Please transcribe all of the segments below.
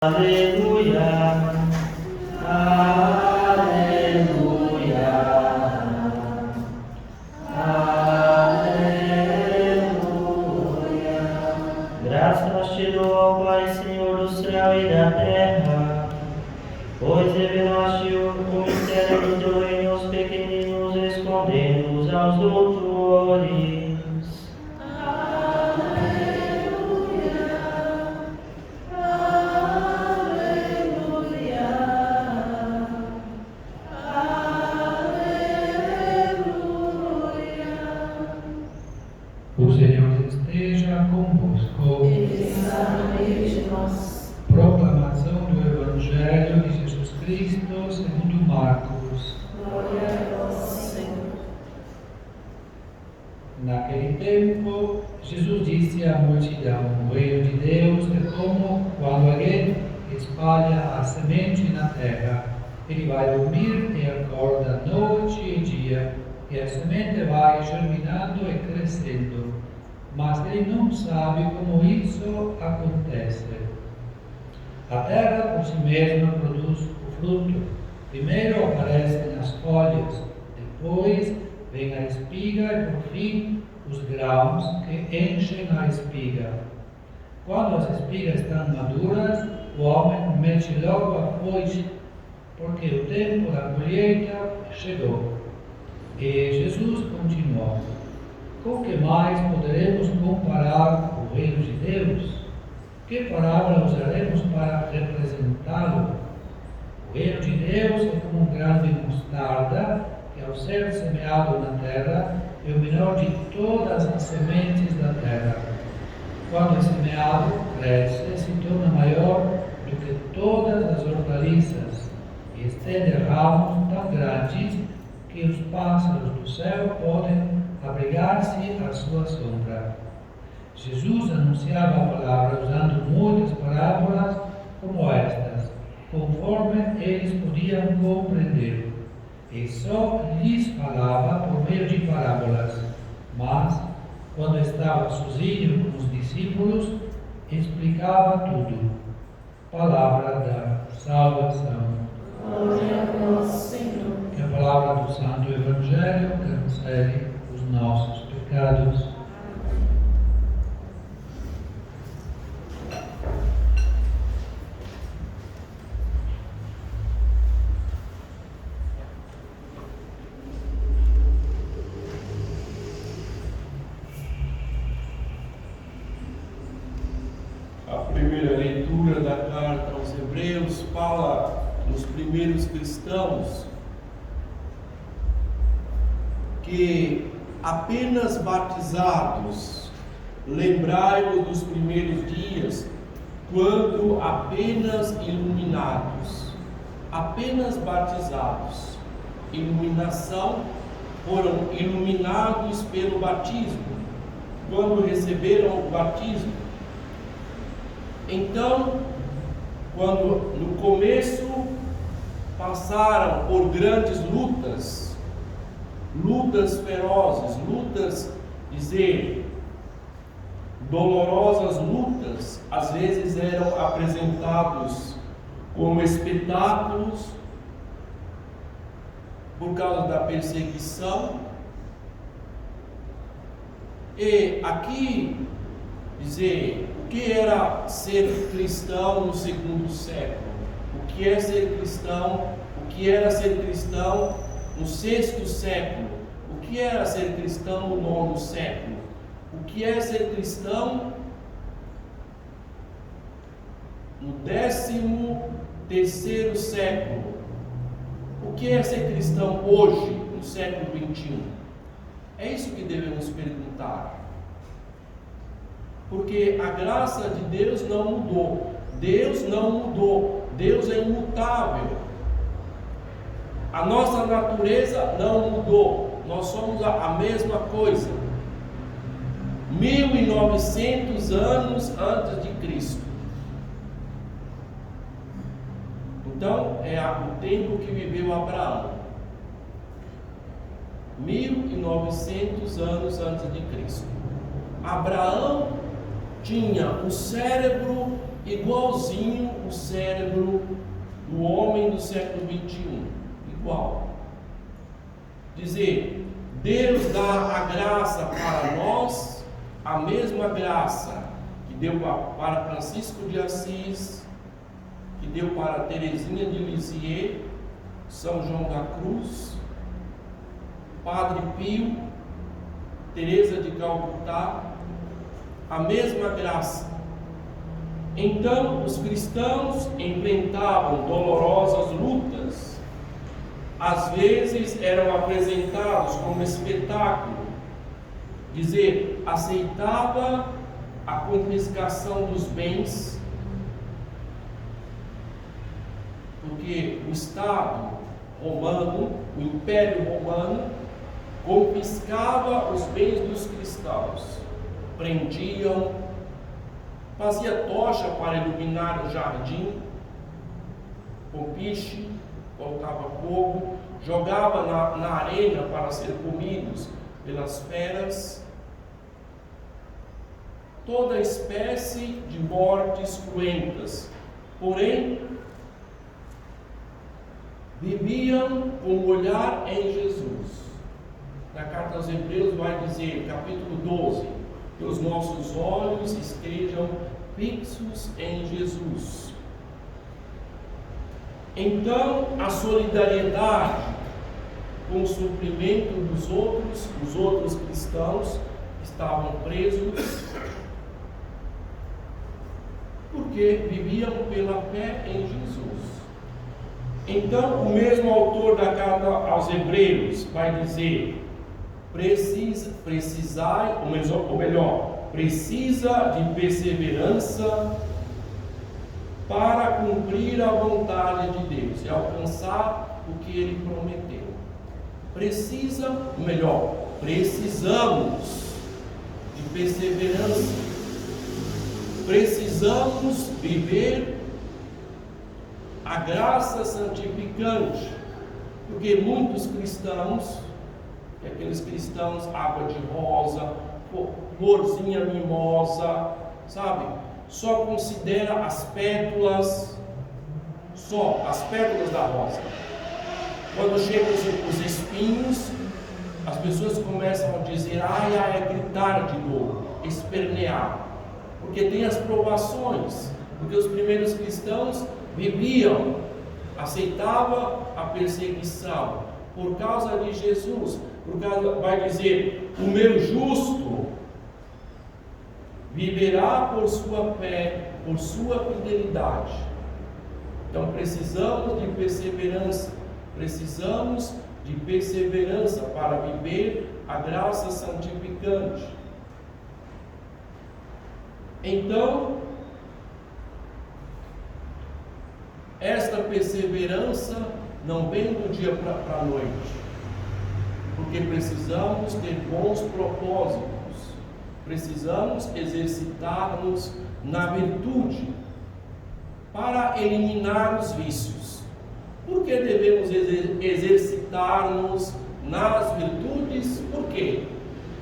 Aleluia, aleluia, aleluia. Graças te dou, Pai, Senhor do céu e da terra, pois revelaste o mistério do teu reino aos pequeninos, escondendo-os aos doutores. O Senhor esteja convosco. Ele está no meio de nós. Proclamação do Evangelho de Jesus Cristo segundo Marcos. Glória a vós, Senhor. Naquele tempo, Jesus disse à multidão: O reino de Deus é como quando alguém espalha a semente na terra. Ele vai dormir e acorda noite e dia, e a semente vai germinando e crescendo. Mas ele não sabe como isso acontece. A terra por si mesma produz o fruto. Primeiro aparecem as folhas, depois vem a espiga e por fim os grãos que enchem a espiga. Quando as espigas estão maduras, o homem mete logo a foice, porque o tempo da colheita chegou. E Jesus continuou: Com que mais poderemos comparar o reino de Deus? Que parábola usaremos para representá-lo? O reino de Deus é como um grão de mostarda, que ao ser semeado na terra é o menor de todas as sementes da terra. Quando é semeado, cresce e se torna maior do que todas as hortaliças, e estende ramos tão grandes que os pássaros do céu podem abrigar-se à sua sombra. Jesus anunciava a palavra usando muitas parábolas como estas, conforme eles podiam compreender, e só lhes falava por meio de parábolas. Mas, quando estava sozinho com os discípulos, explicava tudo. Palavra da salvação. Glória a vós, Senhor. Que a palavra do Santo Evangelho cancele os nossos pecados. A primeira leitura da carta aos Hebreus fala dos primeiros cristãos que, apenas batizados, lembrai-vos dos primeiros dias, quando apenas iluminados, apenas batizados, iluminação, foram iluminados pelo batismo, quando receberam o batismo. Então, quando no começo passaram por grandes lutas ferozes, dolorosas lutas, às vezes eram apresentados como espetáculos por causa da perseguição. E aqui o que era ser cristão no segundo século? O que é ser cristão? O que era ser cristão no sexto século? O que era ser cristão no nono século? O que é ser cristão no 13º século? O que é ser cristão hoje, no século XXI? É isso que devemos perguntar. Porque a graça de Deus não mudou. Deus não mudou. Deus é imutável. A nossa natureza não mudou. Nós somos a mesma coisa. 1900 anos antes de Cristo. Então, é o tempo que viveu Abraão. 1900 anos antes de Cristo. Abraão tinha o cérebro igualzinho o o cérebro do homem do século XXI, igual. Dizer, Deus dá a graça para nós, a mesma graça que deu para Francisco de Assis, que deu para Teresinha de Lisieux, São João da Cruz, Padre Pio, Teresa de Calcutá, a mesma graça. Então, os cristãos enfrentavam dolorosas lutas, às vezes eram apresentados como espetáculo, dizer, aceitava a confiscação dos bens, porque o Estado romano, o Império Romano, confiscava os bens dos cristãos, prendiam, fazia tocha para iluminar o jardim, com piche, colocava fogo, jogava na arena para ser comidos pelas feras, toda espécie de mortes cruentas. Porém, viviam com o olhar em Jesus. Na carta aos Hebreus vai dizer, capítulo 12, que os nossos olhos estejam fixos em Jesus. Então, a solidariedade com o sofrimento dos outros cristãos estavam presos, porque viviam pela fé em Jesus. Então, o mesmo autor da carta aos Hebreus vai dizer, precisa de perseverança para cumprir a vontade de Deus e alcançar o que Ele prometeu. Precisamos de perseverança, precisamos viver a graça santificante, porque muitos cristãos, aqueles cristãos água de rosa, florzinha mimosa, sabe? Só considera as pétalas da rosa. Quando chegam os espinhos, as pessoas começam a dizer, é gritar de novo, espernear, porque tem as provações, porque os primeiros cristãos viviam, aceitavam a perseguição por causa de Jesus. Vai dizer, o meu justo viverá por sua fé, por sua fidelidade. Então precisamos de perseverança para viver a graça santificante. Então, esta perseverança não vem do dia para a noite, porque precisamos ter bons propósitos, precisamos exercitar-nos na virtude para eliminar os vícios. Por que devemos exercitar-nos nas virtudes? Por quê?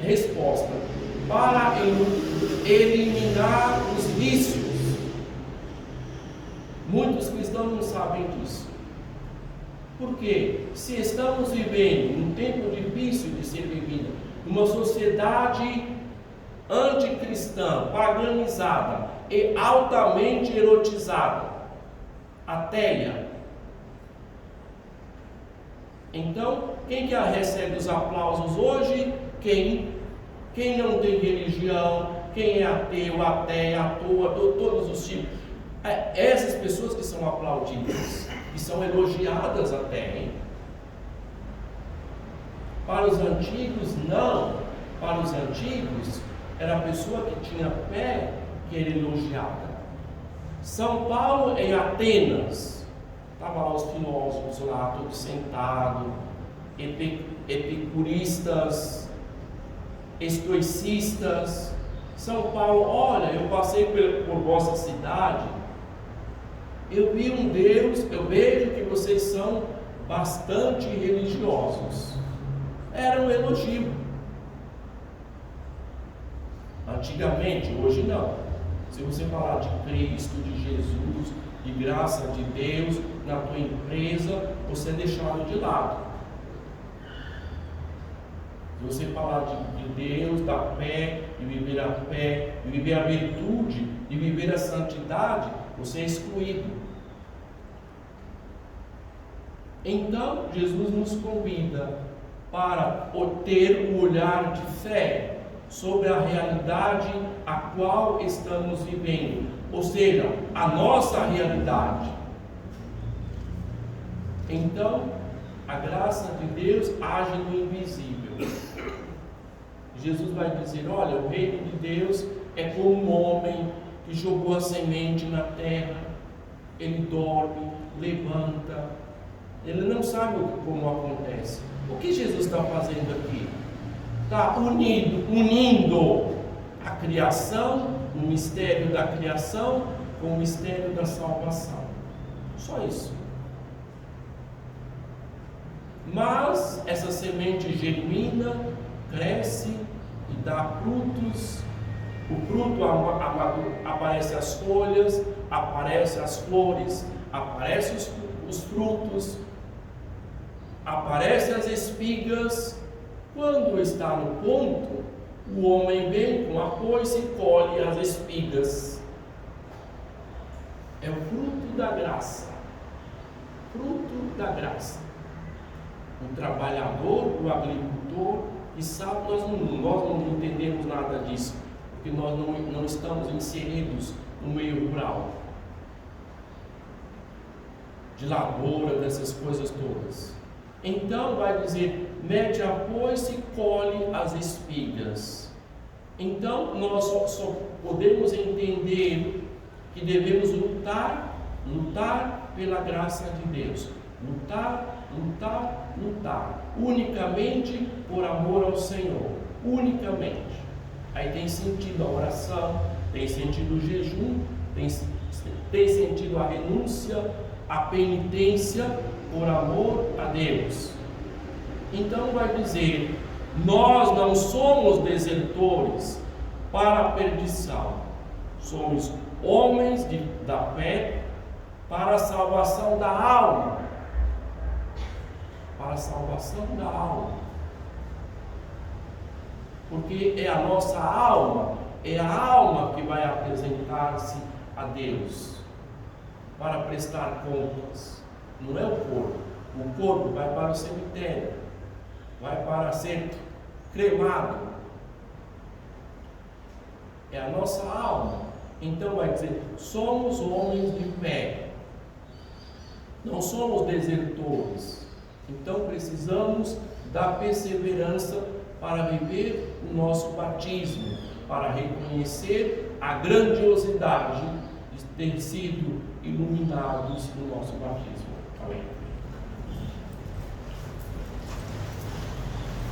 Resposta: para eliminar os vícios. Muitos cristãos não sabem disso. Porque se estamos vivendo um tempo difícil de ser vivido, uma sociedade anticristã, paganizada e altamente erotizada, ateia, então quem que recebe os aplausos hoje? Quem não tem religião, quem é ateu, ateia, à toa, todos os tipos. Essas pessoas que são aplaudidas, que são elogiadas até, hein? Para os antigos, não. Para os antigos, era a pessoa que tinha fé que era elogiada. São Paulo, em Atenas, estavam lá os filósofos lá, todos sentados, epicuristas, estoicistas. São Paulo, olha, eu passei por vossa cidade, eu vi um Deus, eu vejo que vocês são bastante religiosos. Era um elogio. Antigamente, hoje não. Se você falar de Cristo, de Jesus, de graça de Deus na tua empresa, você é deixado de lado. Se você falar de Deus, da fé, de viver a fé, de viver a virtude, de viver a santidade, você é excluído. Então, Jesus nos convida para ter um olhar de fé sobre a realidade a qual estamos vivendo, ou seja, a nossa realidade. Então, a graça de Deus age no invisível. Jesus vai dizer: olha, o reino de Deus é como um homem que jogou a semente na terra. Ele dorme, levanta, ele não sabe como acontece. O que Jesus está fazendo aqui? Está unindo a criação, o mistério da criação, com o mistério da salvação. Só isso. Mas essa semente germina, cresce e dá frutos. O fruto aparece as folhas, aparece as flores, aparecem os frutos, aparecem as espigas. Quando está no ponto, o homem vem com a foice e colhe as espigas. É o fruto da graça. Fruto da graça. O trabalhador, o agricultor, que sabe, nós não entendemos nada disso, porque nós não estamos inseridos no meio rural, de lavoura, dessas coisas todas. Então vai dizer: mete a foice e colhe as espigas. Então nós só podemos entender que devemos lutar pela graça de Deus. Lutar, unicamente por amor ao Senhor, unicamente. Aí tem sentido a oração, tem sentido o jejum, tem sentido a renúncia, a penitência por amor a Deus. Então vai dizer: nós não somos desertores para a perdição, somos homens da fé para a salvação da alma. Para a salvação da alma. Porque é a nossa alma, é a alma que vai apresentar-se a Deus para prestar contas. Não é o corpo. O corpo vai para o cemitério, vai para ser cremado. É a nossa alma. Então vai dizer: somos homens de fé, não somos desertores. Então precisamos da perseverança para viver o nosso batismo, para reconhecer a grandiosidade de ter sido iluminados no nosso batismo. Amém.